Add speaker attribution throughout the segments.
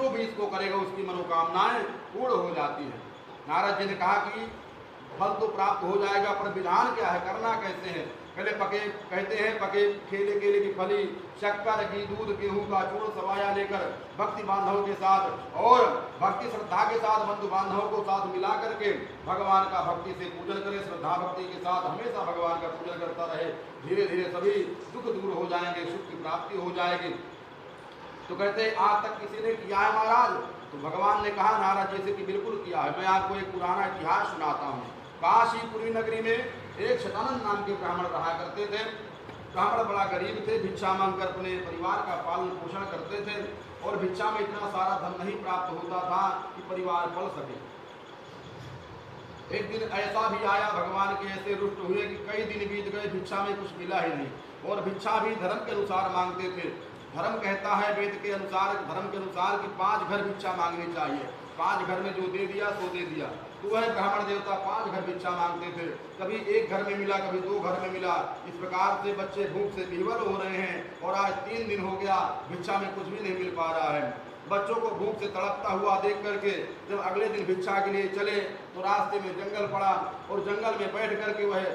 Speaker 1: जो भी इसको करेगा उसकी मनोकामनाएं पूर्ण हो जाती है। नारद जी ने कहा कि फल तो प्राप्त हो जाएगा, पर विधान क्या है, करना कैसे है। पहले पके कहते हैं पके केले केले की फली, शक्कर घी दूध गेहूं का चूर्ण सवाया लेकर भक्ति बांधवों के साथ और भक्ति श्रद्धा के साथ बंधु बांधवों को साथ मिला करके भगवान का भक्ति से पूजन करे, श्रद्धा भक्ति के साथ हमेशा भगवान का पूजन करता रहे। धीरे धीरे सभी दुख दूर हो जाएंगे, सुख की प्राप्ति हो जाएगी। तो कहते आज तक किसी ने किया है महाराज? तो भगवान ने कहा नारद जैसे कि बिल्कुल किया है। मैं आपको एक पुराना इतिहास सुनाता हूँ। काशीपुरी नगरी में एक शतानंद नाम के ब्राह्मण रहा करते थे। ब्राह्मण बड़ा गरीब थे, भिक्षा मांगकर अपने परिवार का पालन पोषण करते थे और भिक्षा में इतना सारा धन नहीं प्राप्त होता था कि परिवार पल सके। एक दिन ऐसा भी आया, भगवान के ऐसे रुष्ट हुए कि कई दिन बीत गए, भिक्षा में कुछ मिला ही नहीं। और भिक्षा भी धर्म के अनुसार मांगते थे। धर्म कहता है वेद के अनुसार, धर्म के अनुसार कि 5 घर भिक्षा मांगनी चाहिए। 5 घर में जो दे दिया सो दे दिया। तो वह ब्राह्मण देवता 5 घर भिक्षा मांगते थे। कभी एक घर में मिला, कभी 2 घर में मिला। इस प्रकार से बच्चे भूख से विह्वल हो रहे हैं और आज 3 दिन हो गया, भिक्षा में कुछ भी नहीं मिल पा रहा है। बच्चों को भूख से तड़पता हुआ देख करके जब अगले दिन भिक्षा के लिए चले तो रास्ते में जंगल पड़ा और जंगल में बैठ करके वह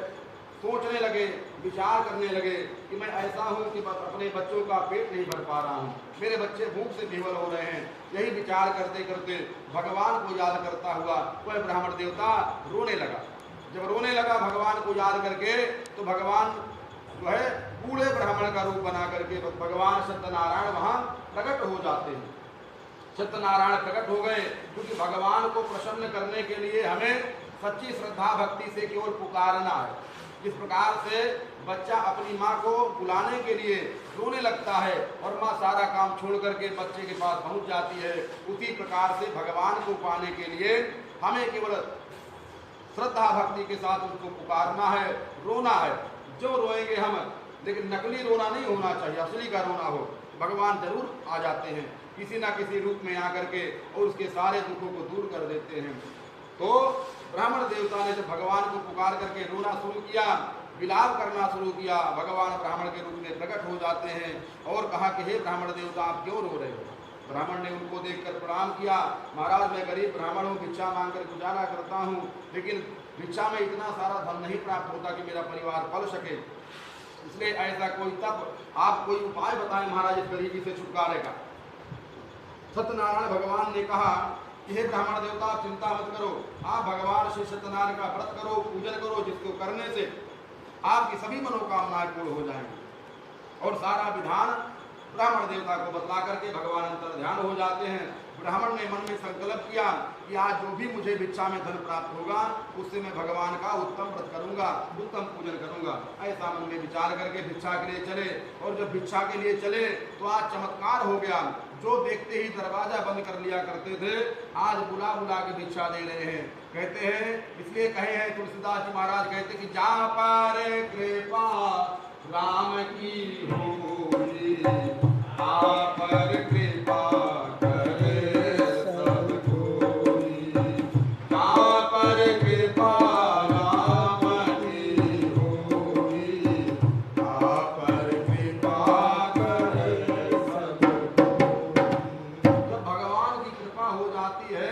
Speaker 1: सोचने लगे, विचार करने लगे कि मैं ऐसा हूँ कि अपने बच्चों का पेट नहीं भर पा रहा हूँ, मेरे बच्चे भूख से विह्वल हो रहे हैं। यही विचार करते करते भगवान को याद करता हुआ वह ब्राह्मण देवता रोने लगा। जब रोने लगा भगवान को याद करके तो भगवान वह बूढ़े ब्राह्मण का रूप बना करके भगवान सत्यनारायण वहाँ प्रकट हो जाते हैं। सत्यनारायण प्रकट हो गए क्योंकि भगवान को प्रसन्न करने के लिए हमें सच्ची श्रद्धा भक्ति से केवल पुकारना है। जिस प्रकार से बच्चा अपनी माँ को बुलाने के लिए रोने लगता है और माँ सारा काम छोड़ करके बच्चे के पास पहुँच जाती है, उसी प्रकार से भगवान को पाने के लिए हमें केवल श्रद्धा भक्ति के साथ उसको पुकारना है, रोना है। जो रोएंगे हम, लेकिन नकली रोना नहीं होना चाहिए, असली का रोना हो। भगवान जरूर आ जाते हैं किसी ना किसी रूप में आकर के और उसके सारे दुखों को दूर कर देते हैं। तो ब्राह्मण देवता ने जब भगवान को पुकार करके रोना शुरू किया, विलाप करना शुरू किया, भगवान ब्राह्मण के रूप में प्रकट हो जाते हैं और कहा कि हे ब्राह्मण देवता आप क्यों रो रहे हो? ब्राह्मण ने उनको देखकर प्रणाम किया। महाराज मैं गरीब ब्राह्मण हूँ, भिक्षा मांगकर गुजारा करता हूँ, लेकिन भिक्षा में इतना सारा धन नहीं प्राप्त होता कि मेरा परिवार पल सके। इसलिए ऐसा कोई तब आप कोई उपाय बताएं महाराज इस गरीबी से छुटकारे का। सत्यनारायण भगवान ने कहा कि हे ब्राह्मण देवता आप चिंता मत करो, आप भगवान श्री सत्यनारायण का व्रत करो, पूजन करो, जिसको करने से आपकी सभी मनोकामनाएं पूर्ण हो जाएंगी। और सारा विधान ब्राह्मण देवता को बतला करके भगवान अंतर ध्यान हो जाते हैं। ब्राह्मण ने मन में संकल्प किया कि आज जो भी मुझे भिक्षा में धन प्राप्त होगा उससे मैं भगवान का उत्तम व्रत करूंगा, उत्तम पूजन करूंगा। ऐसा मन में विचार करके भिक्षा के लिए चले और जब भिक्षा के लिए चले तो आज चमत्कार हो गया। जो देखते ही दरवाजा बंद कर लिया करते थे आज बुला बुला के भिक्षा दे रहे हैं। कहते हैं, इसलिए कहे हैं तुलसीदास जी महाराज कहते कि जहाँ पर कृपा राम की होई, आप पर कृपा करे सब कोई। जहाँ पर कृपा राम की होई, आप पर कृपा करे सब कोई। जब भगवान की कृपा हो जाती है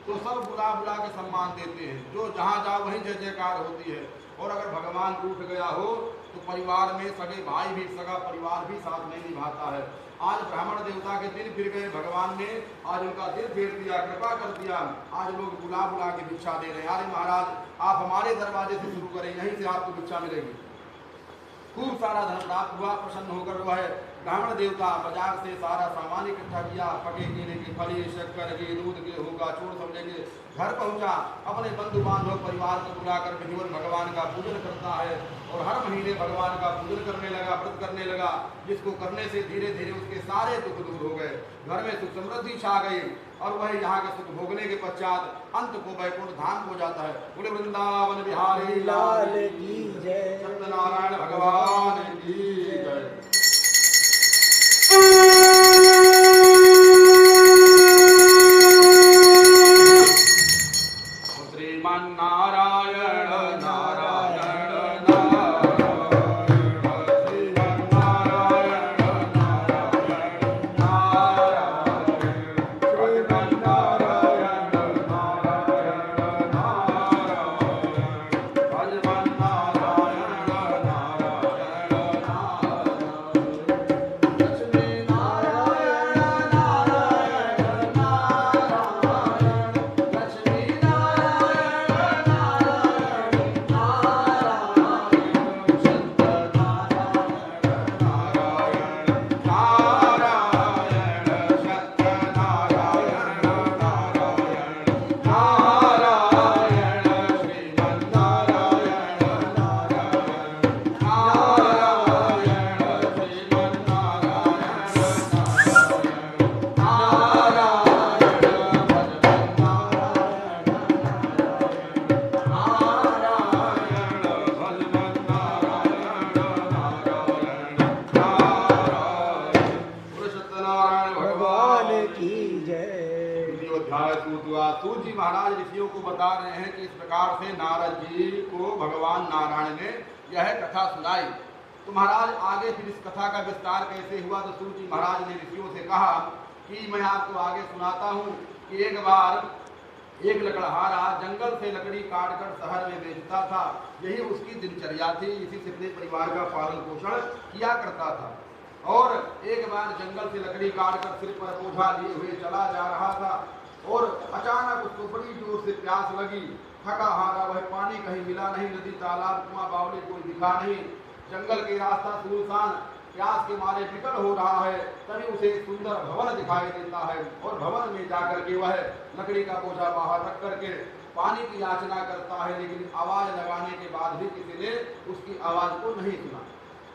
Speaker 1: तो सब बुला बुला के सम्मान देते हैं, जो जहाँ जाओ वहीं जय जयकार होती है। और अगर भगवान रूठ गया हो तो परिवार में सगे भाई भी, सगा परिवार भी साथ नहीं निभाता है। आज ब्राह्मण देवता के दिन फिर गए, भगवान ने आज उनका दिल फेर दिया, कृपा कर दिया। आज लोग बुला बुला के भिक्षा दे रहे हैं। अरे महाराज आप हमारे दरवाजे से शुरू करें, यहीं से आपको भिक्षा मिलेगी। खूब सारा धन प्राप्त हुआ, प्रसन्न होकर हुआ है। ब्राह्मण देवता बाजार से सारा सामान इकट्ठा किया, पके केले की फली, शक्कर घी दूध गेहूं का चूर्ण सब लेके घर पहुंचा। अपने बंधु बांधव परिवार को बुलाकर विधिवत भगवान का पूजन करता है और हर महीने भगवान का पूजन करने लगा, व्रत करने लगा, जिसको करने से धीरे धीरे उसके सारे दुख दूर हो गए, घर में सुख समृद्धि छा गई और वह यहाँ का सुख भोगने के पश्चात अंत को वैकुंठ धाम हो जाता है। बोले वृंदावन बिहारी लाल की जय, सत्यनारायण भगवान की जय। श्रीमन्नारायण नारायण नारायण, श्रीमन्नारायण नारायण नारायण,
Speaker 2: की जय।
Speaker 1: अध्याय सूत हुआ। सूत जी महाराज ऋषियों को बता रहे हैं कि इस प्रकार से नारद जी को भगवान नारायण ने यह कथा सुनाई। तो महाराज आगे फिर इस कथा का विस्तार कैसे हुआ, तो सूत जी महाराज ने ऋषियों से कहा कि मैं आपको आगे सुनाता हूँ कि एक बार एक लकड़हारा जंगल से लकड़ी काटकर शहर में बेचता था। यही उसकी दिनचर्या थी, इसी से अपने परिवार का पालन पोषण किया करता था। और एक बार जंगल से लकड़ी काटकर सिर पर बोझा लिए हुए चला जा रहा था और अचानक उसको बड़ी जोर से प्यास लगी। थका हारा वह पानी कहीं मिला नहीं, नदी तालाब कुआं बावली कोई दिखा नहीं। जंगल के रास्ता सुनसान, प्यास के मारे विकल हो रहा है। तभी उसे एक सुंदर भवन दिखाई देता है और भवन में जाकर के वह लकड़ी का बोझा बाहर रख करके पानी की याचना करता है, लेकिन आवाज लगाने के बाद भी किसी ने उसकी आवाज को नहीं सुना।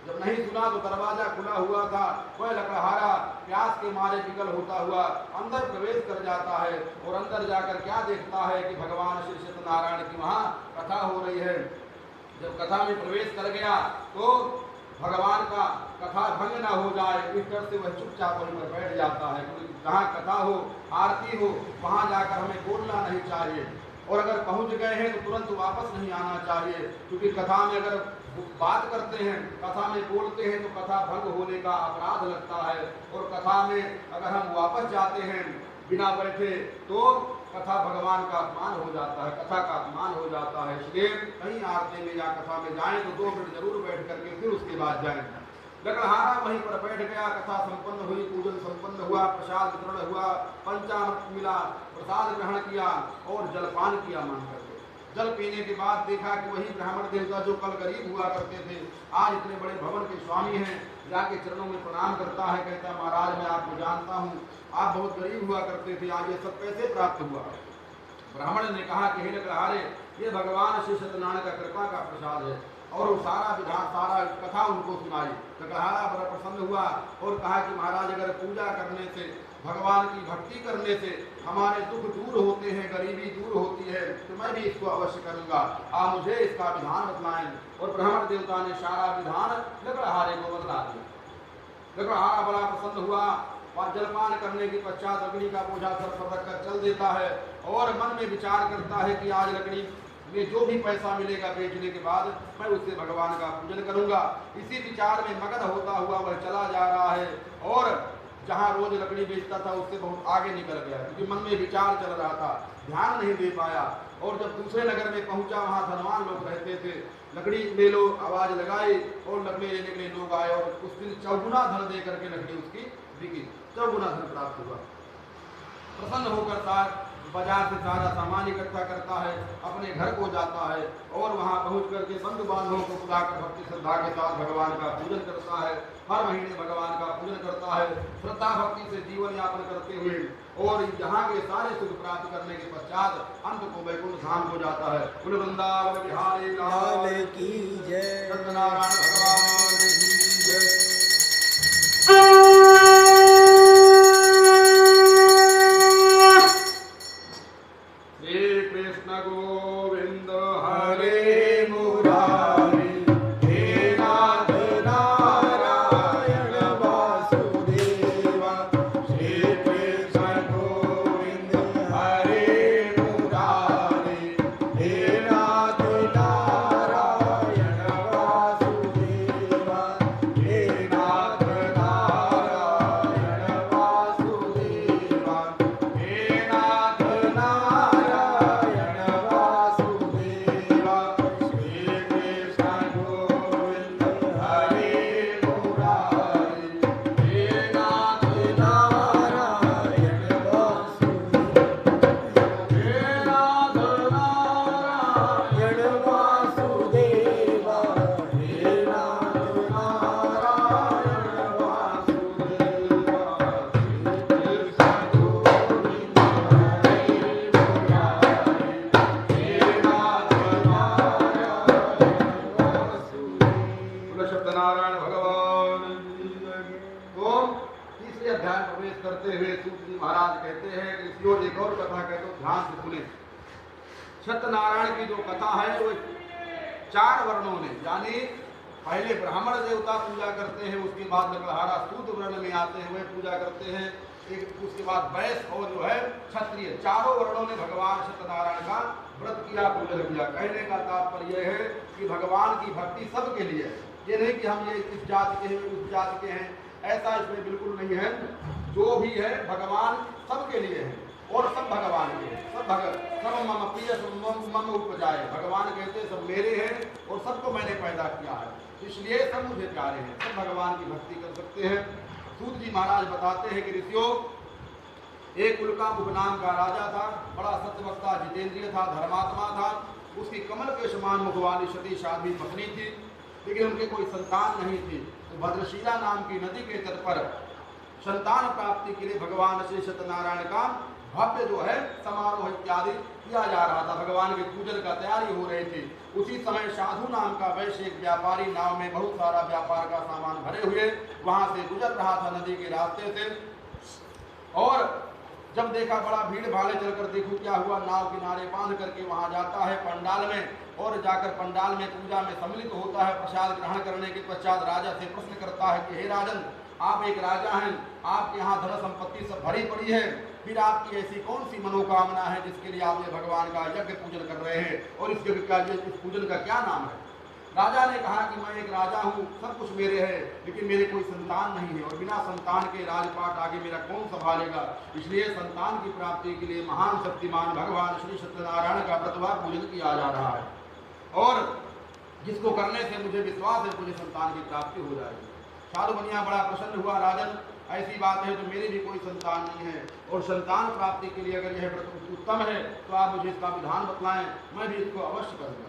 Speaker 1: जब नहीं सुना तो दरवाजा खुला हुआ था। वह लकड़हारा प्यास के मारे विकल होता हुआ अंदर प्रवेश कर जाता है और अंदर जाकर क्या देखता है कि भगवान श्री सत्यनारायण की वहाँ कथा हो रही है। जब कथा में प्रवेश कर गया तो भगवान का कथा भंग न हो जाए इस डर से वह चुपचाप वहीं पर बैठ जाता है, क्योंकि जहाँ कथा हो आरती हो वहाँ जाकर हमें बोलना नहीं चाहिए और अगर पहुँच गए हैं तो तुरंत वापस नहीं आना चाहिए, क्योंकि कथा में अगर बात करते हैं, कथा में बोलते हैं तो कथा भंग होने का अपराध लगता है। और कथा में अगर हम वापस जाते हैं बिना बैठे तो कथा भगवान का अपमान हो जाता है, कथा का अपमान हो जाता है। इसलिए कहीं आरती में या कथा में जाएं तो 2 मिनट जरूर बैठ करके फिर उसके बाद जाएं। लकड़हारा वहीं पर बैठ गया, कथा संपन्न हुई, पूजन संपन्न हुआ, प्रसाद वितरण हुआ, पंचामृत मिला, प्रसाद ग्रहण किया और जलपान किया मान करके। जल पीने के बाद देखा कि वही ब्राह्मण देवता जो कल गरीब हुआ करते थे आज इतने बड़े भवन के स्वामी हैं। जाके चरणों में प्रणाम करता है, कहता महाराज मैं आपको जानता हूँ, आप बहुत गरीब हुआ करते थे, आज ये सब कैसे प्राप्त हुआ। ब्राह्मण ने कहा कि हे लकड़हारे, ये भगवान श्री सत्यनारायण का कृपा का प्रसाद है। और वो सारा विधान सारा कथा उनको सुनाई। लकड़हारा बड़ा प्रसन्न हुआ और कहा कि महाराज अगर पूजा करने से, भगवान की भक्ति करने से हमारे दुख दूर होते हैं, गरीबी दूर होती है, तो मैं भी इसको अवश्य करूंगा, आप मुझे इसका विधान बतलाएं। और ब्राह्मण देवता ने सारा विधान लकड़हारे को बतला दिया। लकड़हारा बड़ा प्रसन्न हुआ और जलपान करने के पश्चात अग्नि का बोझा सर पर रखकर चल देता है और मन में विचार करता है कि आज लकड़ी में जो भी पैसा मिलेगा बेचने के बाद मैं उससे भगवान का पूजन करूंगा। इसी विचार में मगन होता हुआ वह चला जा रहा है और जहाँ रोज लकड़ी बेचता था उससे बहुत आगे निकल गया, क्योंकि मन में विचार चल रहा था, ध्यान नहीं दे पाया। और जब दूसरे नगर में पहुंचा वहाँ धनवान लोग रहते थे, लकड़ी ले लो आवाज लगाई और लकड़ी लेने के लिए लोग आए और उस दिन 4 गुना धन दे करके लकड़ी उसकी बिकी, 4 गुना धन प्राप्त हुआ। प्रसन्न होकर सार बाजार से सारा सामान इकट्ठा करता है, अपने घर को जाता है और वहाँ पहुँच करके बंधु बांधवों को बुलाकर भक्ति श्रद्धा के साथ भगवान का पूजन करता है। हर महीने भगवान का पूजन करता है, श्रद्धा भक्ति से जीवन यापन करते हुए और यहाँ के सारे सुख प्राप्त करने के पश्चात अंत को वैकुंठ धाम हो जाता है। कुल वृंदावन बिहारी लाल की जय, सत्यनारायण भगवान की जय। गोविंद हरे मुरारी, हे नाथ नारायण वासुदेवा, श्री कृष्ण गोविंद हरे मुरारी, हे नाथ नारायण वासुदेवा, हे नाथ नारायण वासुदेवा, हे नाथ नारायण सत्यनारायण की जो कथा है वो 4 वर्णों ने, यानी पहले ब्राह्मण देवता पूजा करते हैं, उसके बाद लकड़हारा शूद्र वर्ण में आते हैं वे पूजा करते हैं, एक उसके बाद वैश्य और जो है क्षत्रिय, चारों वर्णों ने भगवान सत्यनारायण का व्रत किया, पूजन किया। कहने का तात्पर्य है कि भगवान की भक्ति सबके लिए है। ये नहीं कि हम ये इस जाति के हैं, उस जाति के हैं, ऐसा इसमें बिल्कुल नहीं है। जो भी है भगवान सबके लिए है और सब भगवान के, सब मम प्रिय मम उपजाए। भगवान कहते सब मेरे हैं और सबको मैंने पैदा किया है, इसलिए सब मुझे प्यारे हैं, सब भगवान की भक्ति कर सकते हैं। सूत जी महाराज बताते हैं कि ऋषियों, एक कुल का उपनाम का राजा था, बड़ा सत्यवक्ता जितेंद्रिय था, धर्मात्मा था। उसकी कमल के समान मुख वाली सती साध्वी पत्नी थी, लेकिन उनके कोई संतान नहीं थी। तो भद्रशिला नाम की नदी के तट पर संतान प्राप्ति के लिए भगवान श्री सत्यनारायण का भव्य जो है समारोह इत्यादि किया जा रहा था। भगवान के पूजन का तैयारी हो रही थी। उसी समय साधु नाम का वैश्य एक व्यापारी नाव में बहुत सारा व्यापार का सामान भरे हुए वहां से गुजर रहा था नदी के रास्ते से। और जब देखा बड़ा भीड़ भाड़े, चलकर देखो क्या हुआ। नाव किनारे बांध करके वहां जाता है पंडाल में, और जाकर पंडाल में पूजा में सम्मिलित होता है। प्रसाद ग्रहण करने के पश्चात राजा से प्रश्न करता है कि हे राजन, आप एक राजा हैं, आपके यहाँ धन संपत्ति सब भरी पड़ी है, फिर आपकी ऐसी कौन सी मनोकामना है जिसके लिए आप ये भगवान का यज्ञ पूजन कर रहे हैं, और इस यज्ञ का, इस पूजन का क्या नाम है। राजा ने कहा कि मैं एक राजा हूँ, सब कुछ मेरे है, लेकिन मेरे कोई संतान नहीं है, और बिना संतान के राजपाट आगे मेरा कौन संभालेगा। इसलिए संतान की प्राप्ति के लिए महान शक्तिमान भगवान श्री सत्यनारायण का व्रतवा पूजन किया जा रहा है, और जिसको करने से मुझे विश्वास है मुझे संतान की प्राप्ति हो जाएगी। साधु बनिया बड़ा प्रसन्न हुआ, राजन ऐसी बात है तो मेरी भी कोई संतान नहीं है, और संतान प्राप्ति के लिए अगर यह व्रत उत्तम है तो आप मुझे इसका विधान बतलाएं, मैं भी इसको अवश्य करूँगा।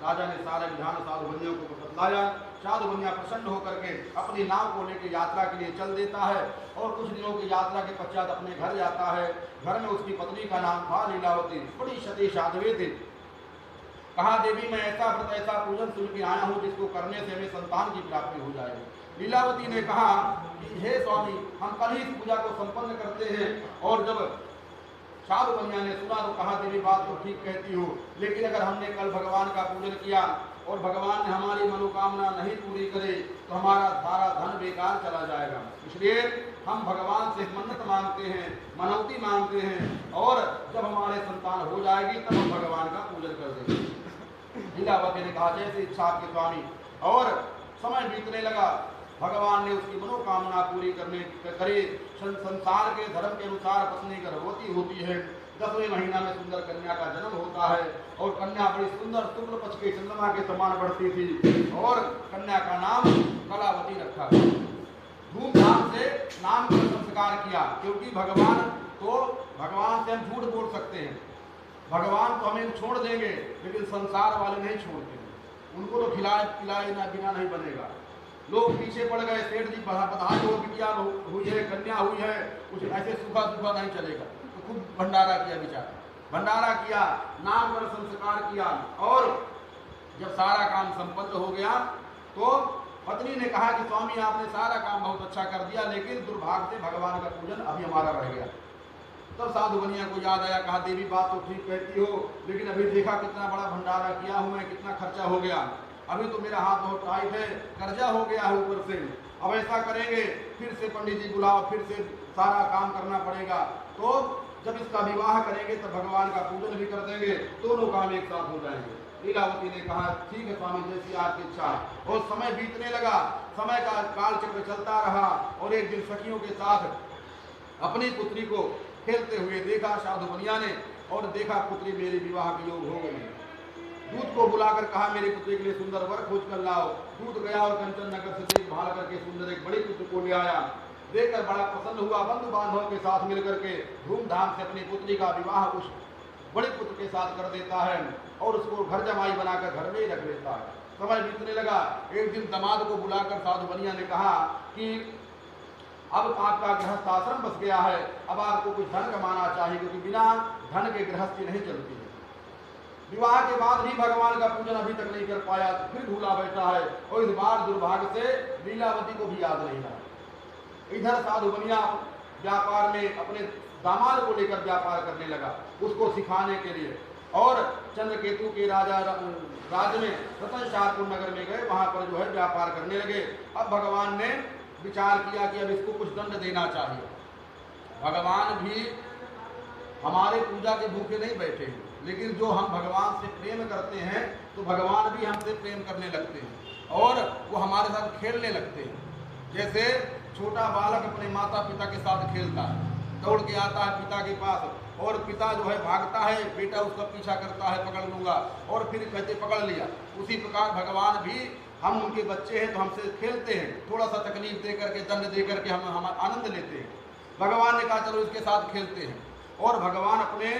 Speaker 1: राजा ने सारे विधान साधु बनिया को बतलाया। साधु बनिया प्रसन्न होकर के अपनी नाव को लेकर यात्रा के लिए चल देता है, और कुछ दिनों की यात्रा के पश्चात अपने घर जाता है। घर में उसकी पत्नी का नाम था लीलावती, बड़ी सती साध्वी थी। कहा, देवी मैं ऐसा व्रत ऐसा पूजन सुन के आया हूँ जिसको करने से हमें संतान की प्राप्ति हो जाएगी। लीलावती ने कहा कि हे स्वामी, हम कल ही इस पूजा को संपन्न करते हैं। और जब साधु बनिया ने सुना तो कहा, देवी बात तो ठीक कहती हो, लेकिन अगर हमने कल भगवान का पूजन किया और भगवान ने हमारी मनोकामना नहीं पूरी करे तो हमारा सारा धन बेकार चला जाएगा। इसलिए हम भगवान से मन्नत मांगते हैं, मनौती मांगते हैं, और जब हमारे संतान हो जाएगी तब हम भगवान का पूजन कर देंगे। लीलावती ने कहा, जैसे इच्छा आपके स्वामी। और समय बीतने लगा, भगवान ने उसकी मनोकामना पूरी करने करे। संसार के धर्म के अनुसार पत्नी गर्भवती होती है। 10वें महीना में सुंदर कन्या का जन्म होता है, और कन्या बड़ी सुंदर शुक्ल पक्ष के चंद्रमा के समान बढ़ती थी, और कन्या का नाम कलावती रखा। धूमधाम से नामकरण संस्कार किया, क्योंकि भगवान से हम झूठ बोल सकते हैं, भगवान तो हमें छोड़ देंगे, लेकिन संसार वाले नहीं छोड़ते हैं। उनको तो खिलाए बिना नहीं बनेगा। लोग पीछे पड़ गए, सेठ जी बधाई हो, बिटिया हुई है, कन्या हुई है, कुछ ऐसे सूखा नहीं चलेगा। तो खूब भंडारा किया, बेचारा भंडारा किया, नामकरण संस्कार किया। और जब सारा काम संपन्न हो गया तो पत्नी ने कहा कि स्वामी आपने सारा काम बहुत अच्छा कर दिया, लेकिन दुर्भाग्य से भगवान का पूजन अभी हमारा रह गया। तब साधु बनिया को याद आया, कहा, देवी बात तो ठीक कहती हो, लेकिन अभी देखा कितना बड़ा भंडारा किया हूँ मैं, कितना खर्चा हो गया, अभी तो मेरा हाथ बहुत टाइट है, कर्जा हो गया है ऊपर से। अब ऐसा करेंगे, फिर से पंडित जी बुलाओ, फिर से सारा काम करना पड़ेगा। तो जब इसका विवाह करेंगे तब भगवान का पूजन भी कर देंगे, दोनों काम एक साथ हो जाएंगे। लीलावती ने कहा, ठीक है स्वामी, जैसी आपकी इच्छा। और समय बीतने लगा, समय का काल चक्र चलता रहा, और एक दिन सखियों के साथ अपनी पुत्री को खेलते हुए देखा साधु बनिया ने, और देखा पुत्री मेरी विवाह के योग हो गई। दूत को बुलाकर कहा, मेरी पुत्री के लिए सुंदर वर खोज कर लाओ। दूत गया और कंचन नगर से देखभाल करके सुंदर एक बड़ी पुत्र को ले आया। देखकर बड़ा प्रसन्न हुआ, बंधु बांधवों के साथ मिलकर के धूमधाम से अपनी पुत्री का विवाह उस बड़े पुत्र के साथ कर देता है, और उसको घर जमाई बनाकर घर में ही रख लेता है। समय बीतने लगा, एक दिन दामाद को बुलाकर साधु बनिया ने कहा कि अब आपका गृहस्थ आश्रम बस गया है, अब आपको कुछ धन कमाना चाहिए, क्योंकि बिना धन के गृहस्थी नहीं चलती है। विवाह के बाद भी भगवान का पूजन अभी तक नहीं कर पाया, फिर भूला बैठा है, और इस बार दुर्भाग्य से लीलावती को भी याद नहीं रहा। इधर साधु बनिया व्यापार में अपने दामाद को लेकर व्यापार करने लगा, उसको सिखाने के लिए। और चंद्रकेतु के राज्य में रतनशाहपुर नगर में गए, वहां पर जो है व्यापार करने लगे। अब भगवान ने विचार किया कि अब इसको कुछ दंड देना चाहिए। भगवान भी हमारे पूजा के भूखे नहीं बैठे हैं, लेकिन जो हम भगवान से प्रेम करते हैं तो भगवान भी हमसे प्रेम करने लगते हैं और वो हमारे साथ खेलने लगते हैं। जैसे छोटा बालक अपने माता पिता के साथ खेलता है, दौड़ के आता है पिता के पास और पिता जो है भागता है, बेटा उसका पीछा करता है, पकड़ लूँगा, और फिर कहते पकड़ लिया। उसी प्रकार भगवान भी, हम उनके बच्चे हैं तो हमसे खेलते हैं, थोड़ा सा तकलीफ दे करके, दंड दे करके हम आनंद लेते हैं। भगवान ने कहा चलो इसके साथ खेलते हैं, और भगवान अपने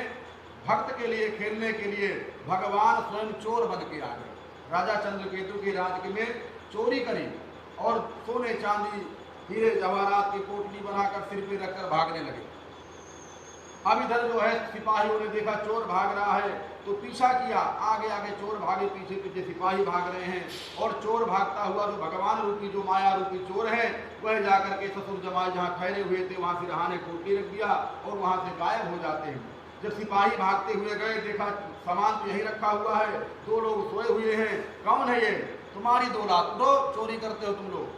Speaker 1: भक्त के लिए खेलने के लिए भगवान स्वयं चोर बन के आ गए। राजा चंद्रकेतु के राज्य में चोरी करी और सोने चांदी हीरे जवाहरात की पोटली बनाकर सिर पे रखकर भागने लगे। अब इधर जो है सिपाहियों ने देखा चोर भाग रहा है तो पीछा किया, आगे आगे चोर भागे, पीछे पीछे सिपाही भाग रहे हैं, और चोर भागता हुआ जो भगवान रूपी, जो माया रूपी चोर है, वह जाकर के ससुर जमाई जहाँ ठहरे हुए थे वहाँ सिरहाने पोटली रख दिया और वहाँ से गायब हो जाते हैं। जब सिपाही भागते हुए गए, देखा सामान तो यहीं रखा हुआ है, दो लोग सोए हुए हैं, कौन है ये? तुम्हारी दौलत, उठो, चोरी करते हो तुम लोग।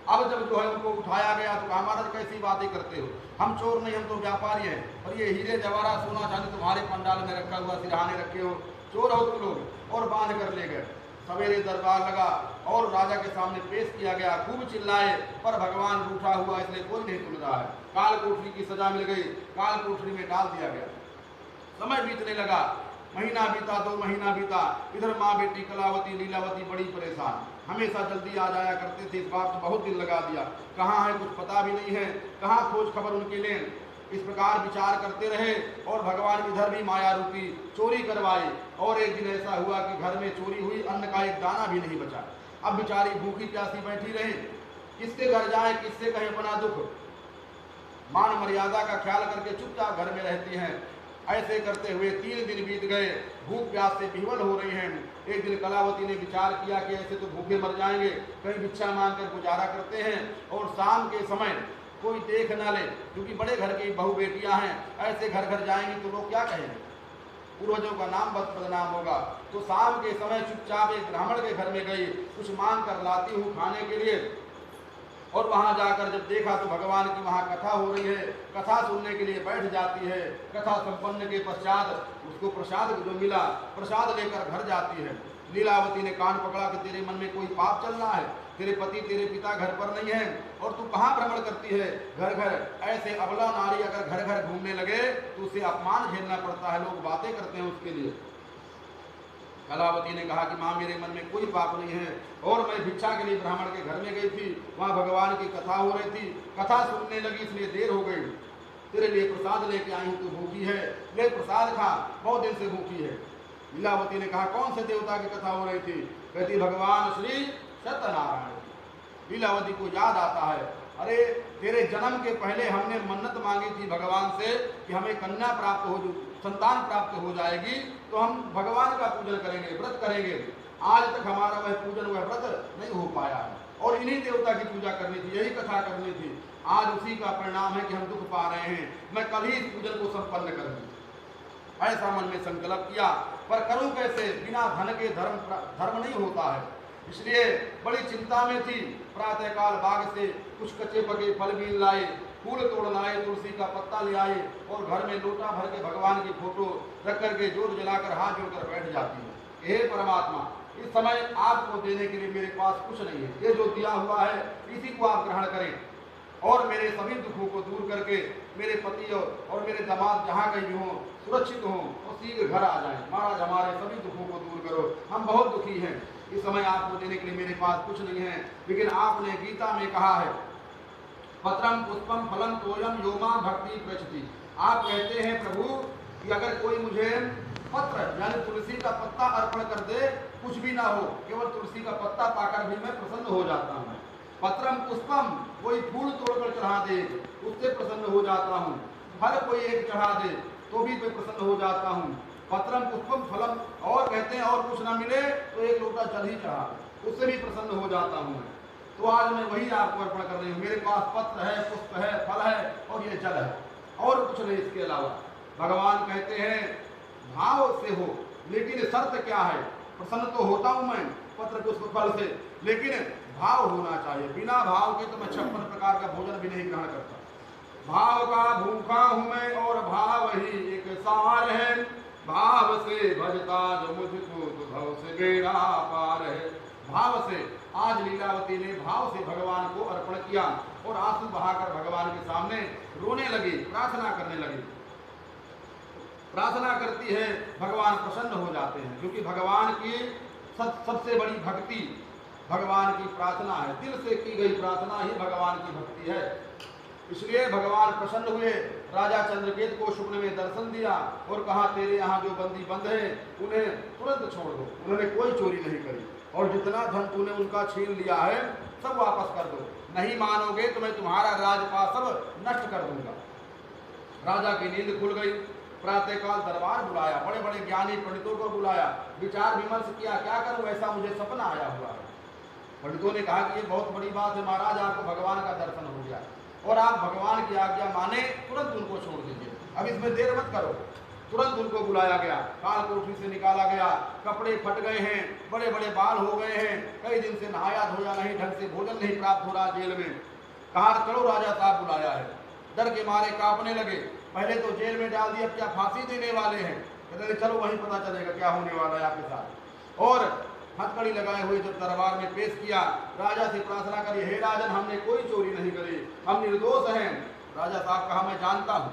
Speaker 1: अब जब जो है उनको उठाया गया तो कहा महाराज कैसी बातें करते हो, हम चोर नहीं, हम तो व्यापारी हैं, और ये हीरे जवाहरात सोना चांदी तुम्हारे पंडाल में रखा हुआ, सिरहाने रखे हो, चोर हो तुम लोग। और बांध कर ले गए। सवेरे दरबार लगा और राजा के सामने पेश किया गया, खूब चिल्लाए, पर भगवान रूठा हुआ इसलिए कोई नहीं सुन रहा है। काल कोठरी की सजा मिल गई, काल कोठरी में डाल दिया गया। समय बीतने लगा, महीना बीता, 2 महीना बीता, इधर माँ बेटी कलावती लीलावती बड़ी परेशान, हमेशा जल्दी आ जाया करते थे, इस बात बहुत दिन लगा दिया, कहाँ है कुछ पता भी नहीं है, कहाँ खोज खबर उनके लिए। इस प्रकार विचार करते रहे और भगवान इधर भी माया रूपी चोरी करवाई। और एक दिन ऐसा हुआ कि घर में चोरी हुई, अन्न का एक दाना भी नहीं बचा। अब बेचारी भूखी प्यासी बैठी रही, किसके घर जाए, किससे कहें अपना दुख। मान मर्यादा का ख्याल करके चुपचाप घर में रहती हैं। ऐसे करते हुए 3 दिन बीत गए, भूख प्यास से विह्वल हो रही हैं। एक दिन कलावती ने विचार किया कि ऐसे तो भूखे मर जाएंगे, कहीं भिक्षा मांगकर गुजारा करते हैं, और शाम के समय कोई देख ना ले, क्योंकि बड़े घर की बहू बेटियां हैं, ऐसे घर घर जाएंगी तो लोग क्या कहेंगे, पूर्वजों का नाम बदनाम होगा। तो शाम के समय चुपचाप एक ब्राह्मण के घर में गई, कुछ मांग कर लाती हूँ खाने के लिए। और वहां जाकर जब देखा तो भगवान की वहां कथा हो रही है, कथा सुनने के लिए बैठ जाती है। कथा संपन्न के पश्चात उसको प्रसाद जो मिला, प्रसाद लेकर घर जाती है। लीलावती ने कान पकड़ा कि तेरे मन में कोई पाप चल रहा है, तेरे पति तेरे पिता घर पर नहीं है और तू कहाँ भ्रमण करती है घर घर। ऐसे अबला नारी अगर घर घर घूमने लगे तो उसे अपमान झेलना पड़ता है, लोग बातें करते हैं उसके लिए। कलावती ने कहा कि माँ मेरे मन में कोई पाप नहीं है, और मैं भिक्षा के लिए ब्राह्मण के घर में गई थी, वहाँ भगवान की कथा हो रही थी, कथा सुनने लगी इसलिए देर हो गई। तेरे लिए प्रसाद लेके आई हूँ, तू भूखी है, ले प्रसाद खा, बहुत दिन से भूखी है। लीलावती ने कहा कौन से देवता की कथा हो रही थी? कहती भगवान श्री सत्यनारायण। लीलावती को याद आता है, अरे तेरे जन्म के पहले हमने मन्नत मांगी थी भगवान से कि हमें कन्या प्राप्त हो, संतान प्राप्त हो जाएगी तो हम भगवान का पूजन करेंगे, व्रत करेंगे। आज तक हमारा वह पूजन, वह व्रत नहीं हो पाया है, और इन्हीं देवता की पूजा करनी थी, यही कथा करनी थी। आज उसी का परिणाम है कि हम दुख पा रहे हैं। मैं कल ही इस पूजन को संपन्न करूंगी, ऐसा मन में संकल्प किया, पर करूं कैसे, बिना धन के धर्म नहीं होता है। इसलिए बड़ी चिंता में थी। प्रातःकाल बाग से कुछ कच्चे पके फल बीन लाए, फूल तोड़ लाए, तुलसी का पत्ता ले आए, और घर में लोटा भर के भगवान की फोटो रख करके जोत जलाकर हाथ जोड़कर बैठ जाती है। हे परमात्मा, इस समय आपको देने के लिए मेरे पास कुछ नहीं है, ये जो दिया हुआ है इसी को आप ग्रहण करें, और मेरे सभी दुखों को दूर करके मेरे पति और मेरे दामाद जहाँ कहीं भी हों सुरक्षित हों और शीघ्र घर आ जाएं। महाराज हमारे सभी दुखों को दूर करो, हम बहुत दुखी हैं। इस समय आपको देने के लिए मेरे पास कुछ नहीं है, लेकिन आपने गीता में कहा है पत्रम पुष्पम फलम तोयम योमा भक्ति प्रचति। आप कहते हैं प्रभु कि अगर कोई मुझे पत्र यानी तुलसी का पत्ता अर्पण कर दे, कुछ भी ना हो, केवल तुलसी का पत्ता पाकर भी मैं प्रसन्न हो जाता हूँ। पत्रम पुष्पम, कोई फूल तोड़कर चढ़ा दे उससे प्रसन्न हो जाता हूँ। फल कोई एक चढ़ा दे तो भी मैं प्रसन्न हो जाता हूँ। पत्रम पुष्पम फलम, और कहते हैं और कुछ ना मिले तो एक लोटा जल ही चढ़ा दे, उससे भी प्रसन्न हो जाता हूँ। तो आज मैं वही आपको अर्पण कर रही हूँ। मेरे पास पत्र है, पुष्प है, फल है और ये जल है, और कुछ नहीं इसके अलावा। भगवान कहते हैं भाव से हो, लेकिन शर्त क्या है? प्रसन्न तो होता हूँ मैं पत्र पुष्प फल से, लेकिन भाव होना चाहिए। बिना भाव के तो मैं 56 प्रकार का भोजन भी नहीं ग्रहण करता। भाव का भूखा हूं मैं और भाव ही एक सार है, भाव से भजता जो मुझको तो भव से बेड़ा पार है। भाव से आज लीलावती ने भाव से भगवान को अर्पण किया और आंसू बहाकर भगवान के सामने रोने लगी, प्रार्थना करने लगी। प्रार्थना करती है, भगवान प्रसन्न हो जाते हैं, क्योंकि भगवान की सबसे बड़ी भक्ति भगवान की प्रार्थना है। दिल से की गई प्रार्थना ही भगवान की भक्ति है। इसलिए भगवान प्रसन्न हुए, राजा चंद्रकेत को स्वप्न में दर्शन दिया और कहा तेरे यहाँ जो बंदी बंद है उन्हें तुरंत छोड़ दो। उन्होंने कोई चोरी नहीं करी और जितना धन तूने उनका छीन लिया है सब वापस कर दो। नहीं मानोगे तो मैं तुम्हारा राजपाट सब नष्ट कर दूंगा। राजा की नींद खुल गई। प्रातःकाल दरबार बुलाया, बड़े बड़े ज्ञानी पंडितों को बुलाया, विचार विमर्श किया, क्या करूं, ऐसा मुझे सपना आया हुआ है। पंडितों ने कहा कि ये बहुत बड़ी बात है महाराज, आपको भगवान का दर्शन हो गया और आप भगवान की आज्ञा माने, तुरंत उनको छोड़ दीजिए, अब इसमें देर मत करो। तुरंत उनको बुलाया गया, काल कोठरी से निकाला गया, कपड़े फट गए हैं, बड़े बड़े बाल हो गए हैं, कई दिन से नहाया धोया नहीं, ढंग से भोजन नहीं प्राप्त हो रहा जेल में। कहा चलो राजा साहब बुलाया है। डर के मारे कांपने लगे, पहले तो जेल में डाल दिया, क्या फांसी देने वाले हैं। कहते चलो वहीं पता चलेगा क्या होने वाला है आपके साथ। और हथकड़ी लगाए हुए जब दरबार में पेश किया, राजा से प्रार्थना करी, हे राजन हमने कोई चोरी नहीं करी, हम निर्दोष हैं। राजा साहब कहा मैं जानता हूँ,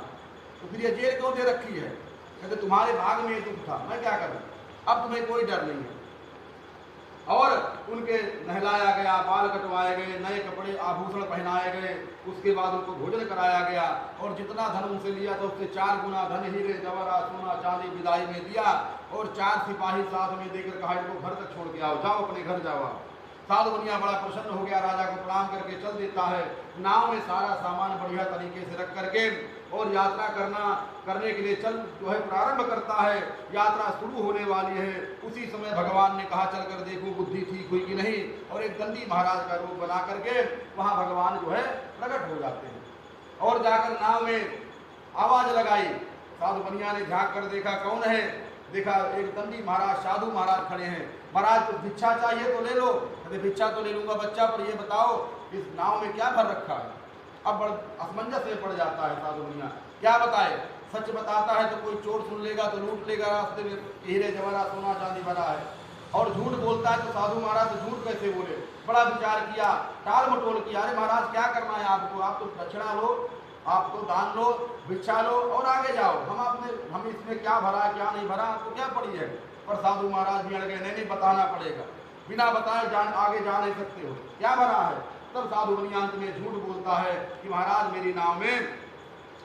Speaker 1: तो फिर ये जेल क्यों दे रखी है। कहते तुम्हारे भाग में दुख था, मैं क्या करूं, अब तुम्हें कोई डर नहीं है। और उनके नहलाया गया, बाल कटवाए गए, नए कपड़े आभूषण पहनाए गए, उसके बाद उनको भोजन कराया गया और जितना धन उनसे लिया था उससे 4 गुना धन हीरे जवाहरात सोना चांदी विदाई में दिया और 4 सिपाही साथ में देकर कहा इनको घर तक छोड़ के आओ, जाओ अपने घर जाओ। साधु मुनिया बड़ा प्रसन्न हो गया, राजा को प्रणाम करके चल देता है। नाव में सारा सामान बढ़िया तरीके से रख करके और यात्रा करने के लिए चल जो है प्रारंभ करता है। यात्रा शुरू होने वाली है, उसी समय भगवान ने कहा चल कर देखो बुद्धि ठीक हुई कि नहीं, और एक दंडी महाराज का रूप बना करके वहाँ भगवान जो है प्रकट हो जाते हैं। और जाकर नाव में आवाज लगाई, साधु मुनिया ने झाँक कर देखा कौन है, देखा एक दंडी महाराज साधु महाराज खड़े हैं। महाराज कुछ भिक्षा चाहिए तो ले लो। कहते भिक्षा तो ले लूंगा बच्चा, पर ये बताओ इस नाव में क्या भर रखा है। अब बड़ा असमंजस में पड़ जाता है साधु मुनिया, क्या बताए। सच बताता है तो कोई चोर सुन लेगा तो लूट लेगा, रास्ते में हीरे जवाहरात सोना चांदी भरा है। और झूठ बोलता है तो साधु महाराज तो झूठ कैसे बोले। बड़ा विचार किया, टाल मटोल किया, अरे महाराज क्या करना है आपको, आप तो दक्षिणा लो, आप तो दान लो, भिक्षा लो और आगे जाओ, हम इसमें क्या भरा क्या नहीं भरा आपको क्या पड़ी है। पर साधु महाराज भी अड़ गए, नहीं बताना पड़ेगा, बिना बताए आगे जा नहीं सकते हो, क्या भरा है। तब साधु मुनिया अंत में झूठ बोलता है कि महाराज मेरी नाव में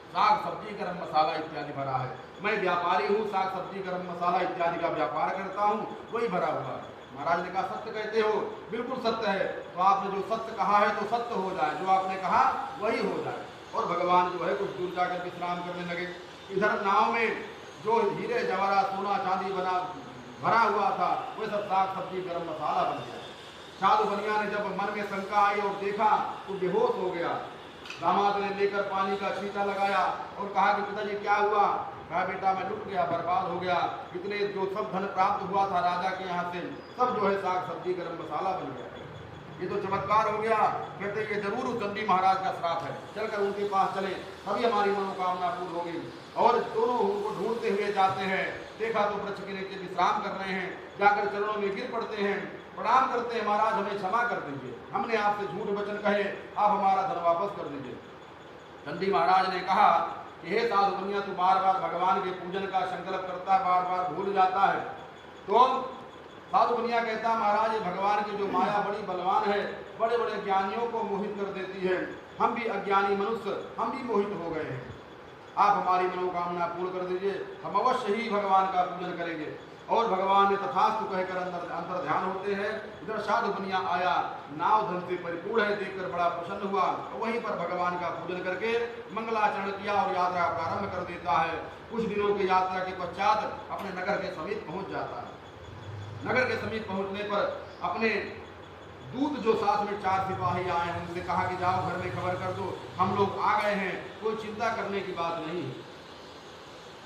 Speaker 1: साग सब्जी गरम मसाला इत्यादि भरा है, मैं व्यापारी हूँ, साग सब्जी गरम मसाला इत्यादि का व्यापार करता हूँ, वही भरा हुआ है। महाराज ने कहा सत्य कहते हो, बिल्कुल सत्य है, तो आपने जो सत्य कहा है तो सत्य हो जाए, जो आपने कहा वही हो जाए। और भगवान जो है कुछ दूर जाकर विश्राम करने लगे। इधर नाव में जो हीरे जवाहरात सोना चांदी भरा हुआ था वह सब साग सब्जी गरम मसाला बन गया। साधु मुनिया ने जब मन में शंका आई और देखा तो बेहोश हो गया। दामाद ने लेकर पानी का छींटा लगाया और कहा कि पिताजी क्या हुआ। कहा बेटा मैं लुट गया, बर्बाद हो गया, इतने जो सब धन प्राप्त हुआ था राजा के यहाँ से सब जो है साग सब्जी गरम मसाला बन गया, ये तो चमत्कार हो गया। कहते ये जरूर उस दंडी महाराज का श्राप है, चलकर उनके पास चले तभी हमारी मनोकामना पूर्ण होगी। और दोनों उनको ढूंढते हुए जाते हैं, देखा तो वृक्ष के नीचे विश्राम कर रहे हैं, जाकर चरणों में गिर पड़ते हैं, प्रणाम करते हैं, महाराज हमें क्षमा कर दीजिए, हमने आपसे झूठ वचन कहे, आप हमारा धन वापस कर दीजिए। दंडी महाराज ने कहा कि हे साधु मुनिया तू बार बार भगवान के पूजन का संकल्प करता है, बार बार भूल जाता है। तो साधु मुनिया कहता महाराज ये भगवान की जो माया बड़ी बलवान है, बड़े बड़े ज्ञानियों को मोहित कर देती है, हम भी अज्ञानी मनुष्य हम भी मोहित हो गए हैं, आप हमारी मनोकामना पूर्ण कर दीजिए, हम अवश्य ही भगवान का पूजन करेंगे। और भगवान ने तथास्तु कहकर अंतर ध्यान होते हैं। इधर साधु मुनिया आया, नाव धन से परिपूर्ण है, देखकर बड़ा प्रसन्न हुआ, वहीं पर भगवान का पूजन करके मंगलाचरण किया और यात्रा प्रारंभ कर देता है। कुछ दिनों की यात्रा के पश्चात अपने नगर के समीप पहुंच जाता है। नगर के समीप पहुंचने पर अपने दूत जो साथ में 4 सिपाही आए हैं उनसे कहा कि जाओ घर में खबर कर दो हम लोग आ गए हैं, कोई चिंता करने की बात नहीं है।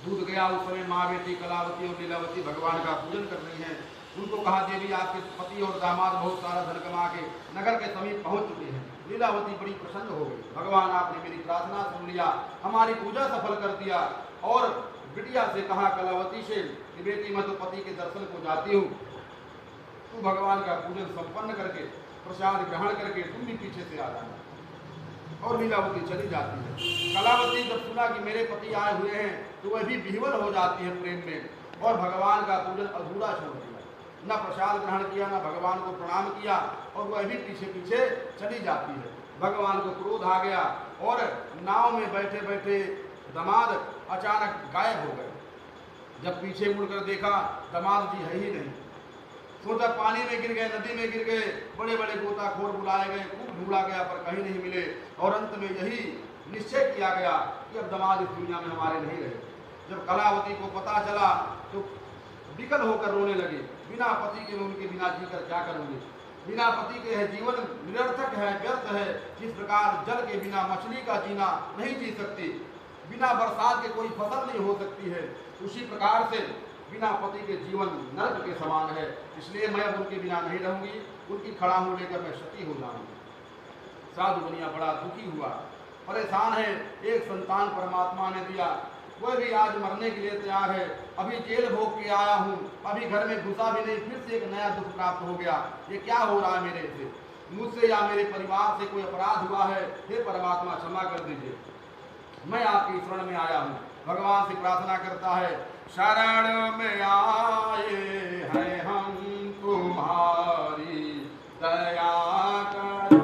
Speaker 1: दूत गया, उस समय माँ बेटी कलावती और लीलावती भगवान का पूजन कर रही हैं। उनको कहा देवी आपके पति और दामाद बहुत सारा धन कमा के नगर के समीप पहुंच चुके हैं, लीलावती बड़ी प्रसन्न हो गई। भगवान आपने मेरी प्रार्थना सुन लिया, हमारी पूजा सफल कर दिया। और बिटिया से कहा कलावती से कि बेटी मैं तो पति के दर्शन को जाती हूँ, तू भगवान का पूजन संपन्न करके प्रसाद ग्रहण करके तुम भी पीछे से आ जाना। और लीलावती चली जाती है। कलावती जब सुना कि मेरे पति आए हुए हैं तो वह भी विह्वल हो जाती है प्रेम में, और भगवान का पूजन अधूरा छोड़ दिया, न प्रसाद ग्रहण किया, न भगवान को प्रणाम किया, और वह भी पीछे पीछे चली जाती है। भगवान को क्रोध आ गया और नाव में बैठे बैठे दामाद अचानक गायब हो गए। जब पीछे मुड़कर देखा दामाद जी है ही नहीं। सोचा पानी में गिर गए, नदी में गिर गए, बड़े बड़े गोताखोर बुलाए गए, खूब ढूंढा गया पर कहीं नहीं मिले। और अंत में यही निश्चय किया गया कि अब दामाद इस दुनिया में हमारे नहीं रहे। जब कलावती को पता चला तो विकल होकर रोने लगे। बिना पति के मैं उनके बिना जीकर क्या करूंगी, बिना पति के है जीवन निरर्थक है, व्यर्थ है। जिस प्रकार जल के बिना मछली का जीना नहीं जी सकती, बिना बरसात के कोई फसल नहीं हो सकती है, उसी प्रकार से बिना पति के जीवन नरक के समान है। इसलिए मैं अब उनके बिना नहीं रहूंगी, उनकी खड़ाहूं लेकर मैं सती हो जाऊंगी। साधु बनिया बड़ा दुखी हुआ, परेशान है। एक संतान परमात्मा ने दिया, वह भी आज मरने के लिए तैयार है। अभी जेल भोग के आया हूँ, अभी घर में घुसा भी नहीं, फिर से एक नया दुख प्राप्त हो गया। ये क्या हो रहा है मेरे से, मुझसे या मेरे परिवार से कोई अपराध हुआ है? हे परमात्मा क्षमा कर दीजिए, मैं आपकी शरण में आया हूँ। भगवान से प्रार्थना करता है, शरण में आए हैं हम तुम्हारी, दया करो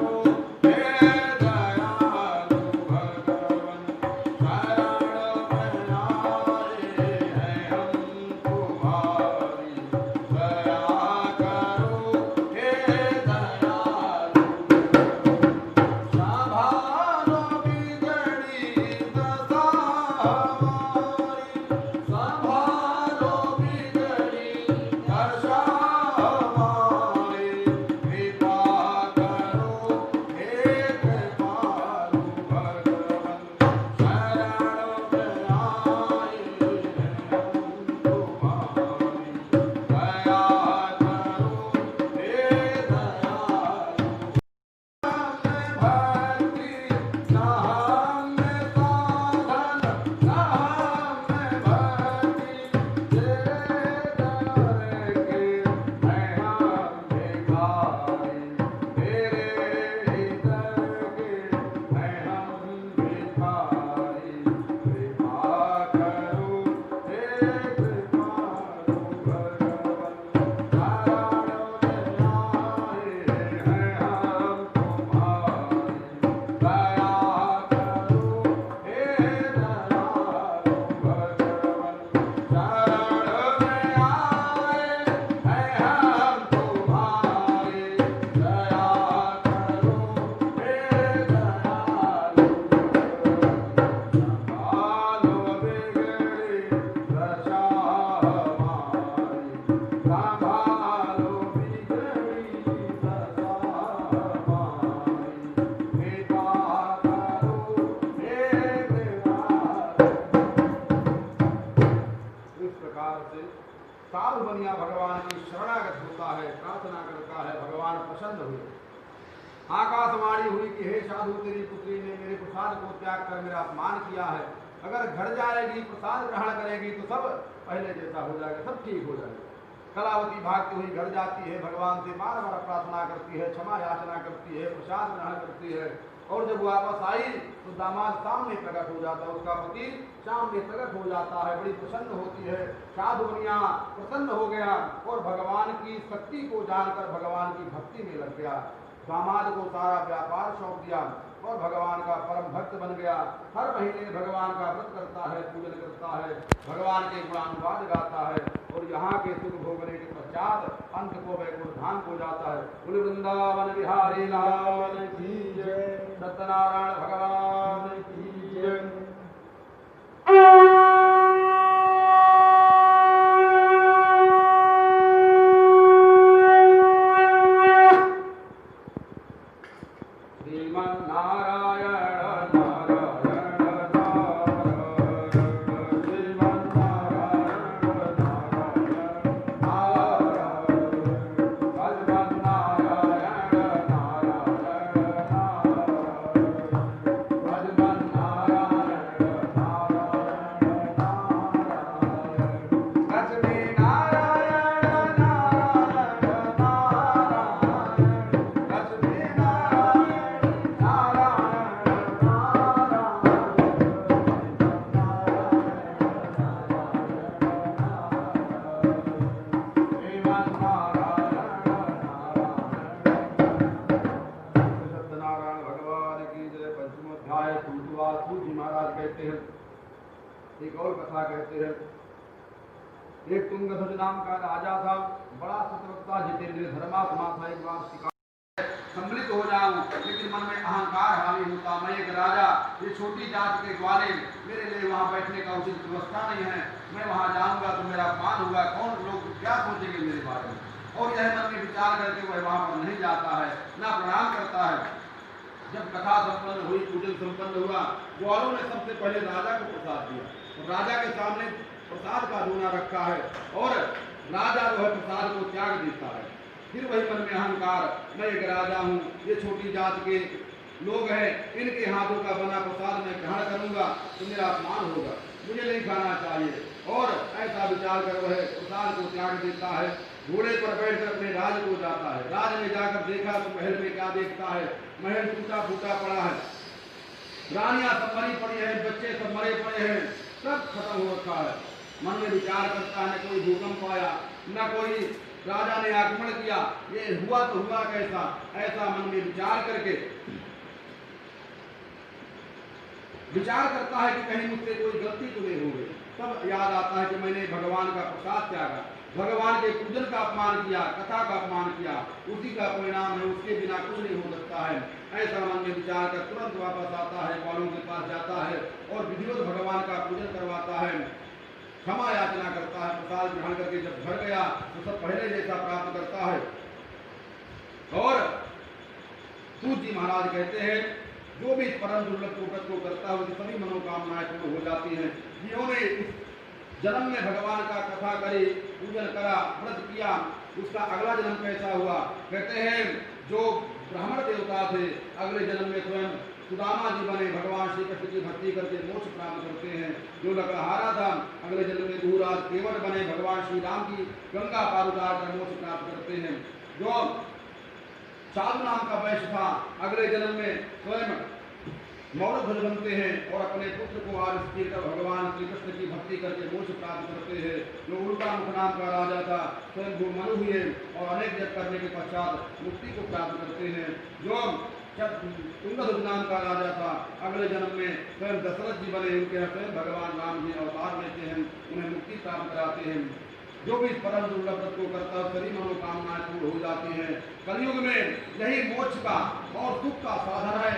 Speaker 1: साधु बनिया भगवान की शरणागत होता है, प्रार्थना करता है, भगवान प्रसन्न हुए। आकाशवाणी हुई कि हे साधु, तेरी पुत्री ने मेरे प्रसाद को त्याग कर मेरा अपमान किया है। अगर घर जाएगी, प्रसाद ग्रहण करेगी तो सब पहले जैसा हो जाएगा, सब ठीक हो जाएगा। कलावती भागती हुई घर जाती है, भगवान से बार बार प्रार्थना करती है, क्षमा याचना करती है, प्रसाद ग्रहण करती है। और जब वापस आई तो दामाद सामने प्रकट हो जाता है, उसका पति सामने प्रकट हो जाता है, बड़ी प्रसन्न होती है। साधु बनिया प्रसन्न हो गया और भगवान की शक्ति को जानकर भगवान की भक्ति में लग गया। दामाद को सारा व्यापार सौंप दिया और भगवान का परम भक्त बन गया। हर महीने भगवान का व्रत करता है, पूजन करता है, भगवान के गुणानुवाद गाता है और यहाँ के सुख भोगने के पश्चात अंत को वैकुंठ धाम को जाता है। बोले वृंदावन बिहारी लाल की जय, सत्यनारायण भगवान की जय। एक और कथा कहते हैं, एक तुंगध्वज नाम का राजा था, बड़ा सतवक्ता जितेंद्र धर्मात्मा था। एक बार शिकार सम्मिलित हो जाऊं, लेकिन मन में अहंकार हावी होता, मैं एक राजा, ये छोटी जात के ग्वाले, मेरे लिए वहां बैठने का उचित व्यवस्था नहीं है, मैं वहां जाऊंगा तो मेरा अपमान होगा, कौन लोग क्या सोचेंगे मेरे बारे में। और यह मन में विचार करके वह वहां पर नहीं जाता है, ना प्रणाम करता है। जब कथा संपन्न हुई, पूजन संपन्न हुआ, ग्वालों ने सबसे पहले राजा को प्रसाद दिया, और राजा के सामने प्रसाद का दोना रखा है, और राजा जो है प्रसाद को त्याग देता है। फिर वही मन में अहंकार, मैं एक राजा हूँ, ये छोटी जात के लोग हैं, इनके हाथों का बना प्रसाद मैं ग्रहण करूंगा तो मेरा अपमान होगा, मुझे नहीं खाना चाहिए। और ऐसा विचार कर वह प्रसाद को त्याग देता है, घोड़े पर बैठकर अपने राज को जाता है। राज में जाकर देखा तो महल में क्या देखता है, महल टूटा फूटा पड़ा है, रानियां सब मरी पड़ी है, बच्चे सब मरे पड़े हैं, सब खत्म हो रखा है। मन में विचार करता है, न कोई भूकंप आया, न कोई राजा ने आक्रमण किया, ये हुआ तो हुआ कैसा। ऐसा मन में विचार करके विचार करता है कि कहीं मुझसे कोई गलती तो नहीं हो गई। तब याद आता है कि मैंने भगवान का प्रसाद त्यागा, भगवान के पूजन का अपमान किया, कथा का अपमान किया, उसी का परिणाम है, उसके बिना कुछ नहीं हो सकता है। ऐसा मन में विचार कर तुरंत वापस आता है, ग्वालों के पास जाता है और विधिवत भगवान का पूजन करवाता है, क्षमा याचना करता है। प्रसाद ग्रहण करके जब घर गया तो सब पहले जैसा प्राप्त करता है। और सूत जी महाराज कहते हैं, जो भी परम दुर्लभ व्रत को करता है उसकी सभी मनोकामनाएं पूर्ण हो जाती हैं। जिन्होंने जन्म में भगवान का कथा करी, पूजन करा, व्रत किया, उसका अगला जन्म कैसा हुआ। कहते हैं जो ब्राह्मण देवता थे, अगले जन्म में स्वयं सुदामा जी बने, भगवान श्री कृष्ण की भक्ति करके मोक्ष प्राप्त करते हैं। जो लकड़हारा था, अगले जन्म में दूराज केवट बने, भगवान श्री राम की गंगा पार उतार कर मोक्ष प्राप्त करते हैं। जो साधु नाम का वैश्य था, अगले जन्म में स्वयं मौरध्वज बनते हैं और अपने पुत्र को आविष्कार कर भगवान श्री कृष्ण की भक्ति करके मोक्ष प्राप्त करते हैं। जो उल्टा मुख नाम का राजा था, स्वयं वो मनु हुए और अनेक जप करने के पश्चात मुक्ति को प्राप्त करते हैं। जो तुंगध्वज नाम का राजा था, अगले जन्म में स्वयं दशरथ जी बने, उनके यहाँ स्वयं भगवान राम जी अवतार लेते हैं, उन्हें मुक्ति प्राप्त कराते हैं। जो भी परम दुर्लभ व्रत को करता है सभी मनोकामनाएं पूर्ण हो जाती हैं। कलयुग में यही मोक्ष का और सुख का साधन है,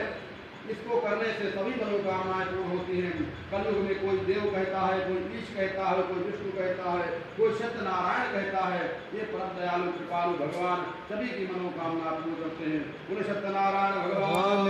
Speaker 1: इसको करने से सभी मनोकामनाएं पूर्ण होती हैं। कलयुग में कोई देव कहता है, कोई ईश कहता है, कोई विष्णु कहता है, कोई सत्यनारायण कहता है। ये परम दयालु कृपालु भगवान सभी की मनोकामना पूर्ण करते हैं। बोले सत्यनारायण भगवान।